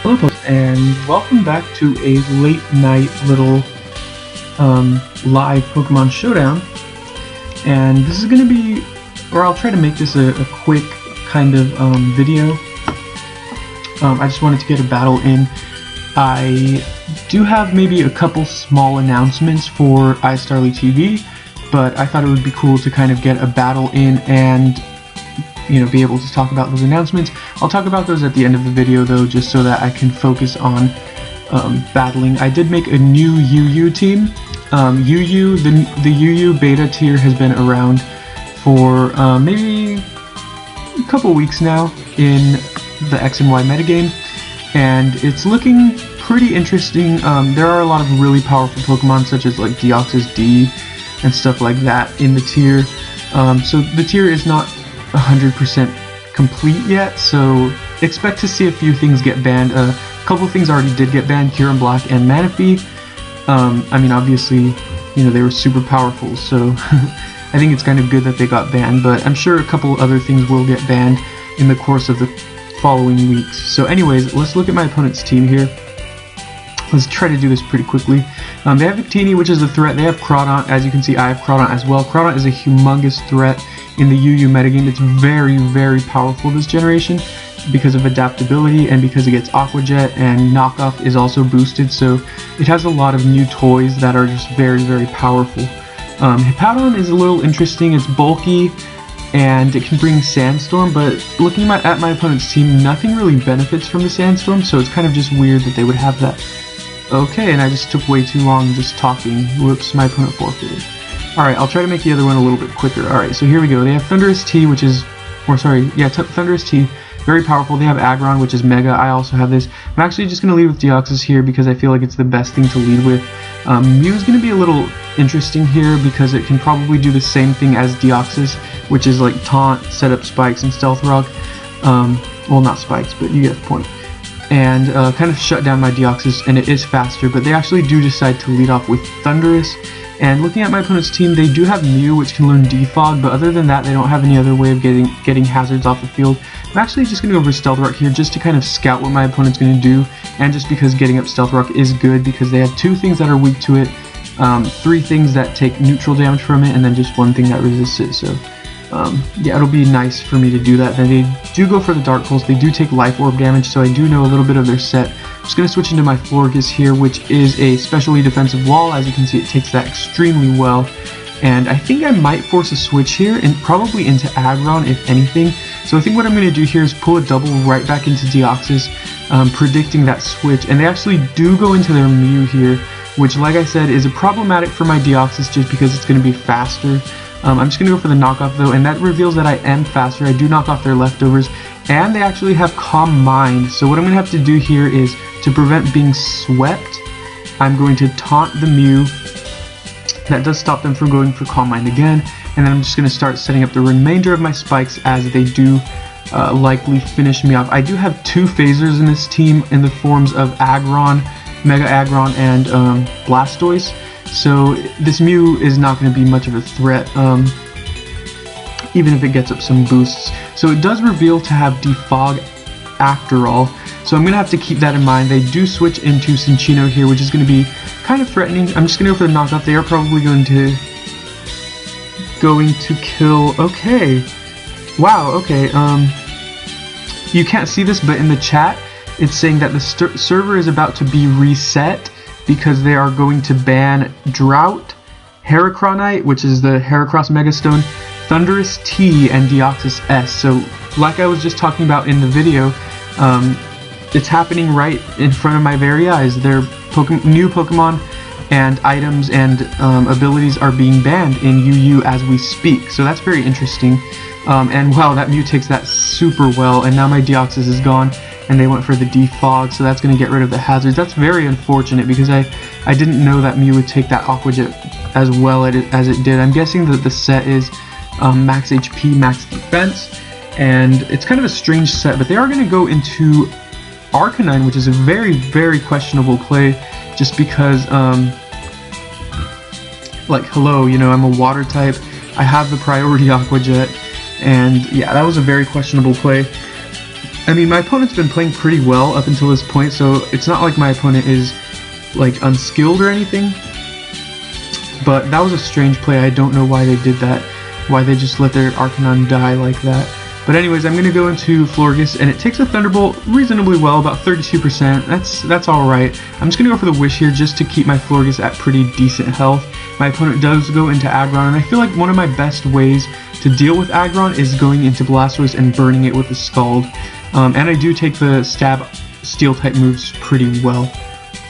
Hello folks, and welcome back to a late night little live Pokemon Showdown. And this is going to be, or I'll try to make this a quick kind of video. I just wanted to get a battle in. I do have maybe a couple small announcements for iStarlyTV, but I thought it would be cool to kind of get a battle in and be able to talk about those announcements. I'll talk about those at the end of the video though, just so that I can focus on battling. I did make a new UU team. The UU beta tier has been around for maybe a couple weeks now in the X and Y metagame, and it's looking pretty interesting. There are a lot of really powerful Pokemon such as like Deoxys D and stuff like that in the tier. So the tier is not 100% complete yet, so expect to see a few things get banned. A couple of things already did get banned, Kyurem Black and Manaphy. I mean, obviously, they were super powerful, so I think it's kind of good that they got banned, but I'm sure a couple other things will get banned in the course of the following weeks. So anyways, let's look at my opponent's team here. Let's try to do this pretty quickly. They have Victini, which is a threat. They have Crawdaunt. As you can see, I have Crawdaunt as well. Crawdaunt is a humongous threat in the UU metagame. It's very, very powerful this generation because of adaptability and because it gets Aqua Jet, and Knockoff is also boosted, so it has a lot of new toys that are just very, very powerful. Hippowdon is a little interesting. It's bulky and it can bring Sandstorm, but looking at my opponent's team, nothing really benefits from the Sandstorm, so it's kind of just weird that they would have that. Okay, and I just took way too long just talking. Whoops, my opponent forfeited. Alright, I'll try to make the other one a little bit quicker. Alright, so here we go. They have Thundurus T, which is, Thundurus T, very powerful. They have Aggron, which is Mega. I also have this. I'm actually just going to lead with Deoxys here because I feel like it's the best thing to lead with. Mew is going to be a little interesting here because it can probably do the same thing as Deoxys, which is like Taunt, set up Spikes, and Stealth Rock. Well, not Spikes, but you get the point. And kind of shut down my Deoxys, and it is faster, but they actually do decide to lead off with Thundurus. And looking at my opponent's team, they do have Mew, which can learn Defog, but other than that, they don't have any other way of getting hazards off the field. I'm actually just going to go for Stealth Rock here just to kind of scout what my opponent's going to do, and just because getting up Stealth Rock is good because they have 2 things that are weak to it, 3 things that take neutral damage from it, and then just 1 thing that resists it. So yeah, it'll be nice for me to do that. Then they do go for the Dark Pulse. They do take Life Orb damage, so I do know a little bit of their set. I'm just going to switch into my Florges here, which is a specially defensive wall. As you can see, it takes that extremely well. And I think I might force a switch here, and probably into Aggron, if anything. So I think what I'm going to do here is pull a double right back into Deoxys, predicting that switch. And they actually do go into their Mew here, which, like I said, is problematic for my Deoxys just because it's going to be faster. I'm just going to go for the knockoff though, and that reveals that I am faster. I do knock off their leftovers, and they actually have Calm Mind. So what I'm going to have to do here is, to prevent being swept, I'm going to taunt the Mew. That does stop them from going for Calm Mind again, and then I'm just going to start setting up the remainder of my Spikes as they do likely finish me off. I do have 2 phasers in this team in the forms of Aggron, Mega Aggron, and Blastoise. So this Mew is not going to be much of a threat, even if it gets up some boosts. So it does reveal to have Defog after all, so I'm going to have to keep that in mind. They do switch into Cinccino here, which is going to be kind of threatening. I'm just going to go for the knockoff. They are probably going to kill. Okay, wow, okay, you can't see this, but in the chat it's saying that the server is about to be reset because they are going to ban Drought, Heracronite, which is the Heracross Megastone, Thundurus T, and Deoxys S. So, like I was just talking about in the video, it's happening right in front of my very eyes. Their new Pokemon and items and abilities are being banned in UU as we speak. So that's very interesting. And wow, that Mew takes that super well, and now my Deoxys is gone. And they went for the Defog, so that's going to get rid of the hazards. That's very unfortunate because I didn't know that Mew would take that Aqua Jet as well as it did. I'm guessing that the set is max HP, max defense, and it's kind of a strange set, but they are going to go into Arcanine, which is a very, very questionable play just because, like, hello, I'm a water type, I have the priority Aqua Jet, and yeah, that was a very questionable play. I mean, my opponent's been playing pretty well up until this point, so it's not like my opponent is, like, unskilled or anything. But that was a strange play. I don't know why they did that. Why they just let their Arcanon die like that. But anyways, I'm going to go into Florges, and it takes a Thunderbolt reasonably well, about 32%. That's alright. I'm just going to go for the Wish here just to keep my Florges at pretty decent health. My opponent does go into Aggron, and I feel like one of my best ways to deal with Aggron is going into Blastoise and burning it with the Scald. And I do take the Stab Steel-type moves pretty well.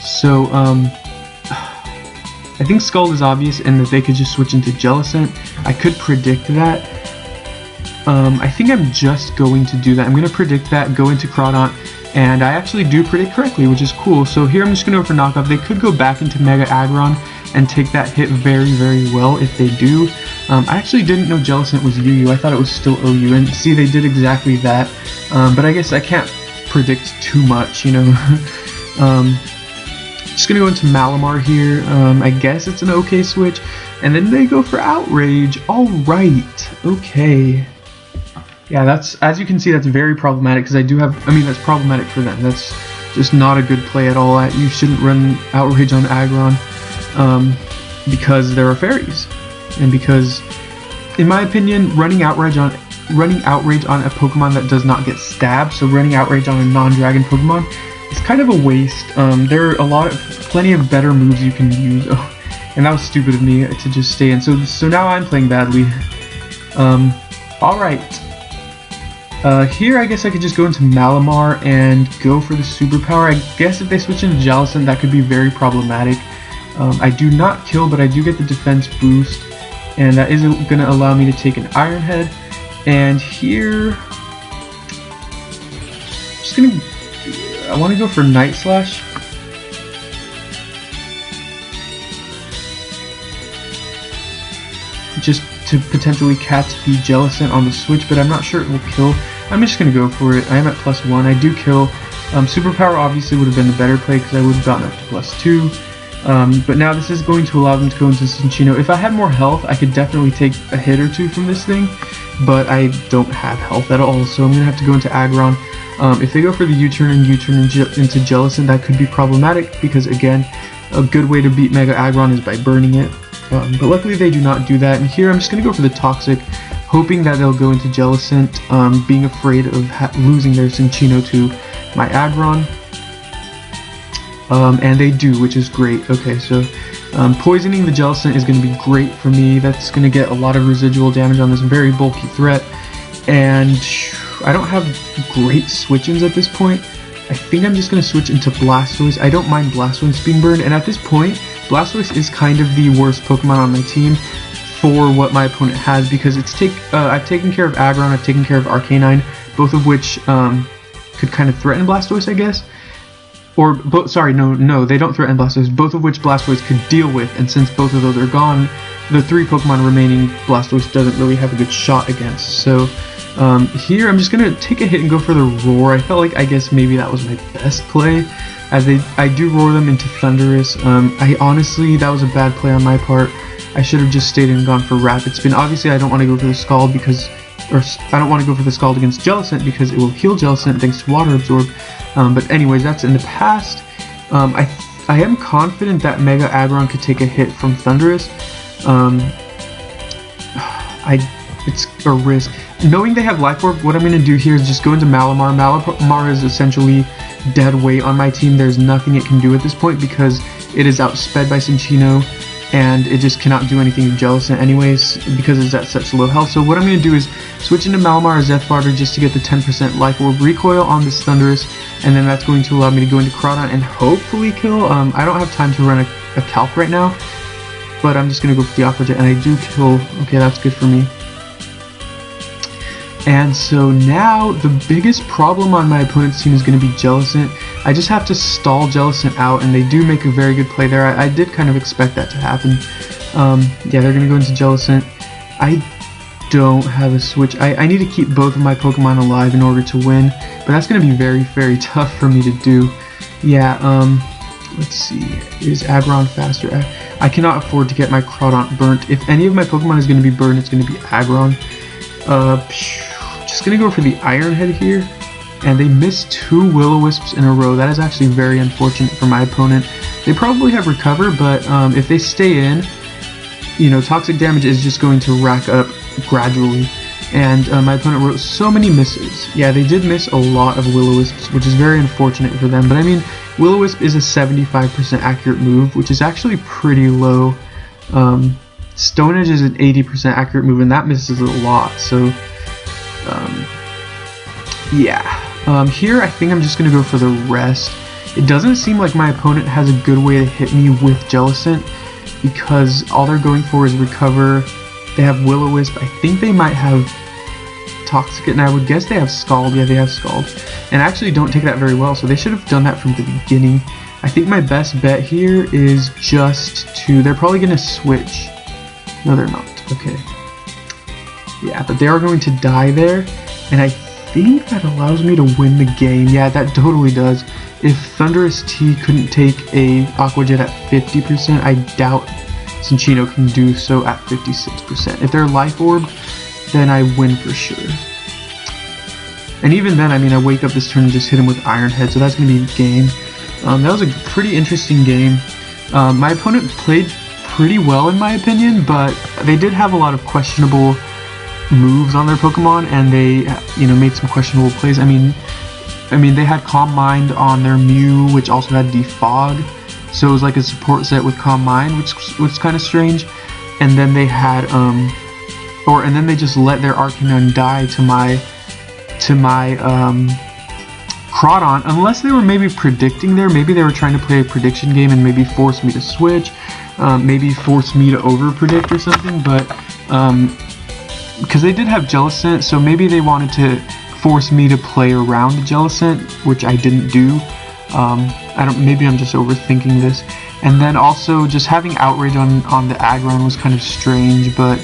So, I think Scald is obvious and that they could just switch into Jellicent. I could predict that. I think I'm just going to do that. I'm going to predict that, go into Crawdaunt, and I actually do predict correctly, which is cool. So here I'm just going to go for Knockoff. They could go back into Mega Aggron and take that hit very, very well if they do. I actually didn't know Jellicent was UU. I thought it was still OU, and see, they did exactly that. But I guess I can't predict too much, you know. Just going to go into Malamar here. I guess it's an okay switch. And then they go for Outrage. Alright, okay. Yeah, that's, as you can see, that's very problematic because I do have, I mean, that's problematic for them. That's just not a good play at all. You shouldn't run Outrage on Aggron because there are fairies. And because, in my opinion, running Outrage on a Pokemon that does not get stabbed, so running Outrage on a non-dragon Pokemon, is kind of a waste. There are plenty of better moves you can use. Oh, and that was stupid of me to just stay in. So now I'm playing badly. Alright. Here I guess I could just go into Malamar and go for the superpower. I guess if they switch into Jellicent, that could be very problematic. I do not kill, but I do get the defense boost, and that is going to allow me to take an Iron Head. And here, I want to go for Night Slash. Just to potentially catch the Jellicent on the switch, but I'm not sure it will kill. I'm just going to go for it. I am at +1. I do kill. Superpower obviously would have been the better play because I would have gotten up to +2. But now this is going to allow them to go into Cinccino. If I had more health, I could definitely take a hit or two from this thing, but I don't have health at all, so I'm going to have to go into Aggron. If they go for the U-turn and U-turn into Jellicent, that could be problematic because, again, a good way to beat Mega Aggron is by burning it. But luckily they do not do that, and here I'm just going to go for the Toxic, hoping that they'll go into Jellicent, being afraid of losing their Cinccino to my Aggron. And they do, which is great. Okay, so poisoning the Jellicent is going to be great for me. That's going to get a lot of residual damage on this very bulky threat, and I don't have great switch-ins at this point. I think I'm just going to switch into Blastoise. I don't mind Blastoise being burned, and at this point, Blastoise is kind of the worst Pokemon on my team for what my opponent has, because I've taken care of Aggron, I've taken care of Arcanine, both of which could kind of threaten Blastoise, I guess. Or, sorry, no, they don't threaten Blastoise, both of which Blastoise could deal with, and since both of those are gone, the 3 Pokemon remaining Blastoise doesn't really have a good shot against. So, here I'm just going to take a hit and go for the Roar. I felt like, I guess maybe that was my best play, as I do roar them into Thundurus. Honestly, that was a bad play on my part. I should have just stayed and gone for Rapid Spin. Obviously, I don't want to go for the Scald I don't want to go for the Scald against Jellicent because it will heal Jellicent thanks to Water Absorb. But anyways, that's in the past. I am confident that Mega Aggron could take a hit from Thundurus. It's a risk. Knowing they have Life Orb, what I'm going to do here is just go into Malamar. Malamar is essentially dead weight on my team. There's nothing it can do at this point because it is outsped by Cinccino, and it just cannot do anything to Jellicent anyways because it's at such low health. So what I'm going to do is switch into Malamar or Zethbarter just to get the 10% Life Orb recoil on this Thundurus, and then that's going to allow me to go into Crawdaunt and hopefully kill. I don't have time to run a Calc right now, but I'm just going to go for the Aqua Jet, and I do kill. Okay, that's good for me. And so now the biggest problem on my opponent's team is going to be Jellicent. I just have to stall Jellicent out, and they do make a very good play there. I did kind of expect that to happen. Yeah, they're going to go into Jellicent. I don't have a switch. I need to keep both of my Pokemon alive in order to win, but that's going to be very, very tough for me to do. Yeah, let's see. Is Aggron faster? I cannot afford to get my Crawdaunt burnt. If any of my Pokemon is going to be burned, it's going to be Aggron. Just going to go for the Iron Head here. and they missed 2 Will-O-Wisps in a row. That is actually very unfortunate for my opponent. They probably have recover, but if they stay in, you know, toxic damage is just going to rack up gradually. And my opponent wrote so many misses. Yeah, they did miss a lot of Will-O-Wisps, which is very unfortunate for them. But I mean, Will-O-Wisp is a 75% accurate move, which is actually pretty low. Stone Edge is an 80% accurate move, and that misses a lot. So, yeah. Here, I think I'm just going to go for the rest. It doesn't seem like my opponent has a good way to hit me with Jellicent, because all they're going for is recover. They have Will-O-Wisp. I think they might have Toxicate, and I would guess they have Scald. Yeah, they have Scald. And I actually don't take that very well, so they should have done that from the beginning. I think my best bet here is just to... They're probably going to switch. No, they're not. Okay. Yeah, but they are going to die there, and I think that allows me to win the game. Yeah, that totally does. If Thundurus T couldn't take a Aqua Jet at 50%, I doubt Cinccino can do so at 56%. If they're Life Orb, then I win for sure. And even then, I mean, I wake up this turn and just hit him with Iron Head, so that's going to be game. That was a pretty interesting game. My opponent played pretty well in my opinion, but they did have a lot of questionable moves on their Pokemon, and they, you know, made some questionable plays. I mean, they had Calm Mind on their Mew, which also had Defog. So it was like a support set with Calm Mind, which was kind of strange. And then they had, and then they just let their Arcanine die to my Crawdon, unless they were maybe predicting there. Maybe they were trying to play a prediction game and maybe force me to switch, maybe force me to over-predict or something, but, because they did have Jellicent, so maybe they wanted to force me to play around the Jellicent, which I didn't do. Maybe I'm just overthinking this. And then also just having Outrage on the Aggron was kind of strange, but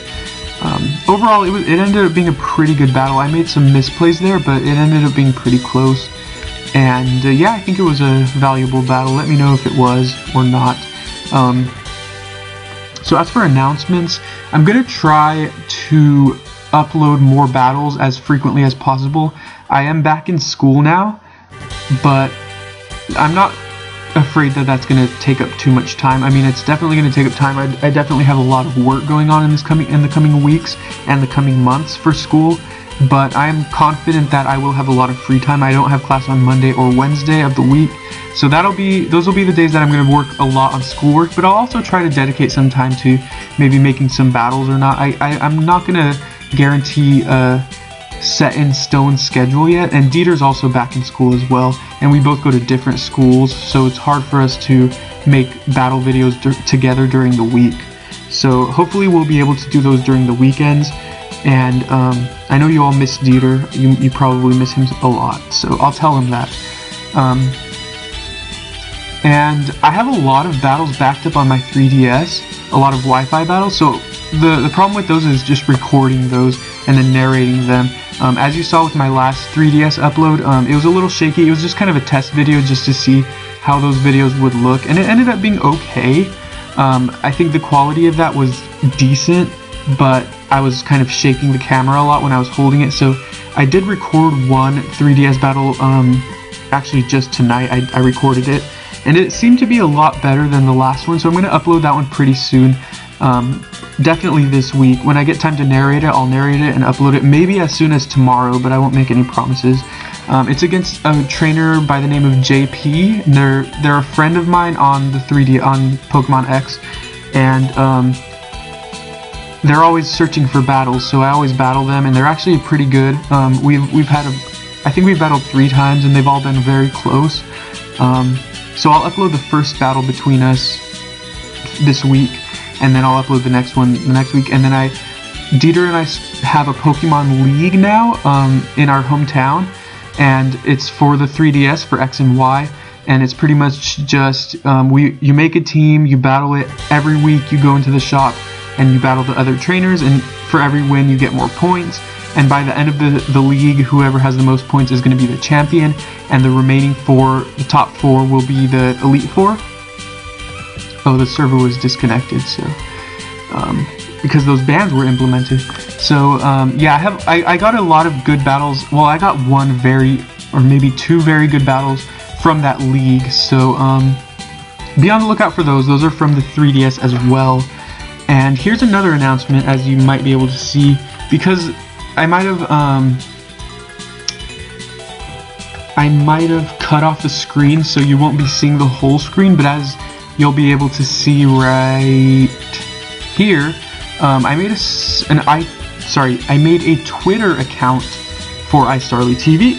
overall it ended up being a pretty good battle. I made some misplays there, but it ended up being pretty close. And yeah, I think it was a valuable battle. Let me know if it was or not. So as for announcements, I'm going to try to upload more battles as frequently as possible. I am back in school now, but I'm not afraid that that's going to take up too much time. I mean, it's definitely going to take up time. I definitely have a lot of work going on in the coming weeks and the coming months for school, but I am confident that I will have a lot of free time. I don't have class on Monday or Wednesday of the week, so those will be the days that I'm going to work a lot on schoolwork, but I'll also try to dedicate some time to maybe making some battles or not. I'm not going to guarantee a set in stone schedule yet, and Dieter's also back in school as well, and we both go to different schools, so it's hard for us to make battle videos together during the week. So hopefully we'll be able to do those during the weekends. And I know you all miss Dieter. You probably miss him a lot, so I'll tell him that. And I have a lot of battles backed up on my 3DS, a lot of Wi-Fi battles, so the problem with those is just recording those and then narrating them. As you saw with my last 3DS upload, it was a little shaky. It was just kind of a test video just to see how those videos would look, and it ended up being okay. I think the quality of that was decent, but I was kind of shaking the camera a lot when I was holding it, so I did record one 3DS battle, actually just tonight. I recorded it, and it seemed to be a lot better than the last one, so I'm going to upload that one pretty soon. Definitely this week. When I get time to narrate it, I'll narrate it and upload it maybe as soon as tomorrow, but I won't make any promises. It's against a trainer by the name of JP, and they're a friend of mine on the 3D on Pokemon X, and they're always searching for battles, so I always battle them, and they're actually pretty good. I think we've battled 3 times, and they've all been very close. So I'll upload the first battle between us this week, and then I'll upload the next one the next week, and then Dieter and I have a Pokemon League now in our hometown, and it's for the 3DS for X and Y, and it's pretty much just you make a team, you battle it every week, you go into the shop and you battle the other trainers, and for every win you get more points, and by the end of the league, whoever has the most points is going to be the champion, and the remaining 4, the top 4 will be the Elite 4. Oh, the server was disconnected, so because those bans were implemented. So yeah, I got a lot of good battles. Well, I got one very or maybe 2 very good battles from that league. So be on the lookout for those. Those are from the 3DS as well. And here's another announcement, as you might be able to see, because I might have cut off the screen, so you won't be seeing the whole screen, but as you'll be able to see right here, I made a Twitter account for iStarlyTV.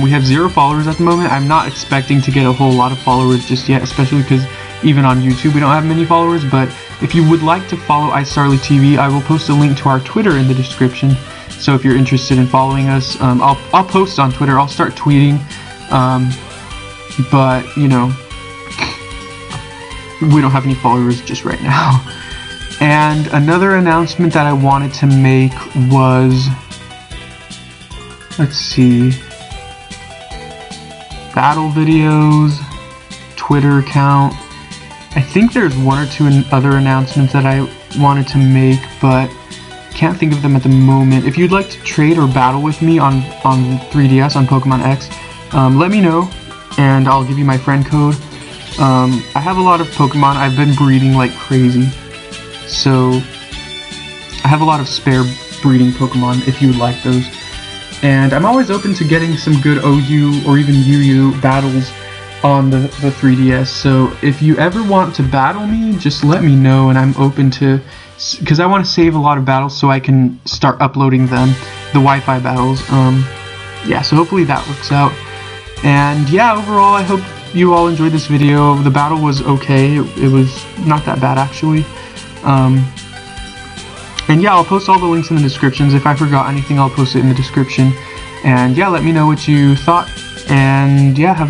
We have 0 followers at the moment. I'm not expecting to get a whole lot of followers just yet, especially because even on YouTube we don't have many followers. But if you would like to follow iStarlyTV, I will post a link to our Twitter in the description. So if you're interested in following us, I'll post on Twitter. I'll start tweeting, but you know, we don't have any followers just right now. And another announcement that I wanted to make was, let's see, battle videos, Twitter account. I think there's 1 or 2 other announcements that I wanted to make, but can't think of them at the moment. If you'd like to trade or battle with me on 3DS, on Pokemon X, let me know, and I'll give you my friend code. I have a lot of Pokemon. I've been breeding like crazy, so I have a lot of spare breeding Pokemon if you would like those. And I'm always open to getting some good OU or even UU battles on the 3DS, so if you ever want to battle me, just let me know, and I'm open to, because I want to save a lot of battles so I can start uploading them, the Wi-Fi battles. Yeah, so hopefully that works out. And yeah, overall, I hope you all enjoyed this video. The battle was okay. It was not that bad, actually. And yeah, I'll post all the links in the descriptions. If I forgot anything, I'll post it in the description. And yeah, let me know what you thought. And yeah, have